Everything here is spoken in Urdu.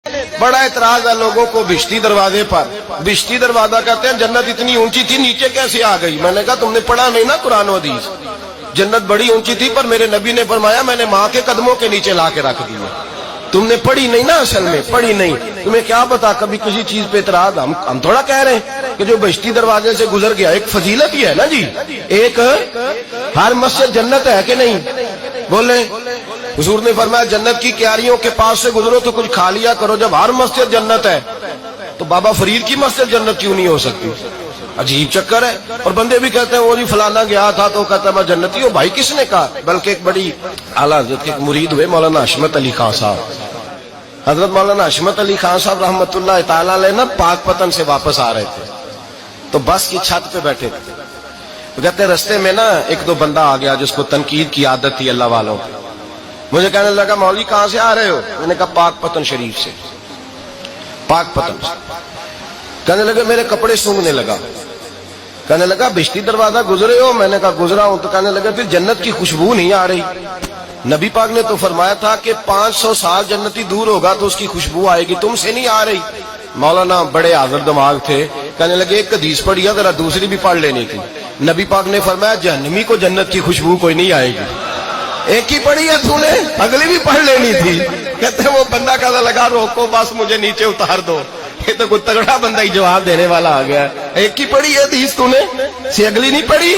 بڑا اعتراض ہے لوگوں کو بشتی دروازے پر. بشتی دروازہ کہتے ہیں جنت اتنی اونچی تھی نیچے کیسے آ گئی؟ میں نے کہا تم نے پڑھا نہیں نا قرآن و حدیث. جنت بڑی اونچی تھی پر میرے نبی نے فرمایا میں نے ماں کے قدموں کے نیچے لا کے رکھ دیا. تم نے پڑھی نہیں نا، اصل میں پڑھی نہیں. تمہیں کیا پتا کبھی کسی چیز پہ اعتراض. ہم تھوڑا کہہ رہے ہیں کہ جو بشتی دروازے سے گزر گیا ایک فضیلت ہی ہے نا جی. ایک ہر مسجد جنت ہے کہ نہیں؟ بولے. حضور نے فرمایا جنت کی کیاریوں کے پاس سے گزرو تو کچھ کھا لیا کرو. جب ہر مسجد جنت ہے تو بابا فرید کی مسجد جنت کیوں نہیں ہو سکتی؟ عجیب چکر ہے. اور بندے بھی کہتے ہیں وہ جی فلانا گیا تھا تو کہتا ہے میں جنتی ہوں. بھائی کس نے کہا؟ بلکہ ایک بڑی اعلیٰ حضرت کے مرید ہوئے مولانا حشمت علی خان صاحب. حضرت مولانا حشمت علی خان صاحب رحمۃ اللہ تعالیٰ علیہ نا پاک پتن سے واپس آ رہے تھے تو بس کی چھت پہ بیٹھے تھے. کہتے رستے میں نا ایک دو بندہ آ گیا جس کو تنقید کی عادت تھی اللہ والوں کی. مجھے کہنے لگا مولوی کہاں سے آ رہے ہو؟ میں نے کہا پاک پتن شریف سے. پاک پتن سے. کہنے لگا میرے کپڑے سونگنے لگا. کہنے لگا بشتی دروازہ گزرے ہو؟ میں نے کہا گزرا ہوں. تو کہنے لگا پھر جنت کی خوشبو نہیں آ رہی؟ نبی پاک نے تو فرمایا تھا کہ 500 سال جنتی دور ہوگا تو اس کی خوشبو آئے گی، تم سے نہیں آ رہی. مولانا بڑے حاضر دماغ تھے. کہنے لگے ایک حدیث پڑھی ہے ذرا دوسری بھی پڑھ لینی تھی. نبی پاک نے فرمایا جہنمی کو جنت کی خوشبو کوئی نہیں آئے گی. ایک ہی پڑھی ہے تو نے، اگلی بھی پڑھ لینی تھی. کہتے ہیں وہ بندہ کہنے لگا روکو بس مجھے نیچے اتار دو. یہ تو کوئی تگڑا بندہ ہی جواب دینے والا آ گیا. ایک ہی پڑھی ہے حدیث تو نے، سے اگلی نہیں پڑھی.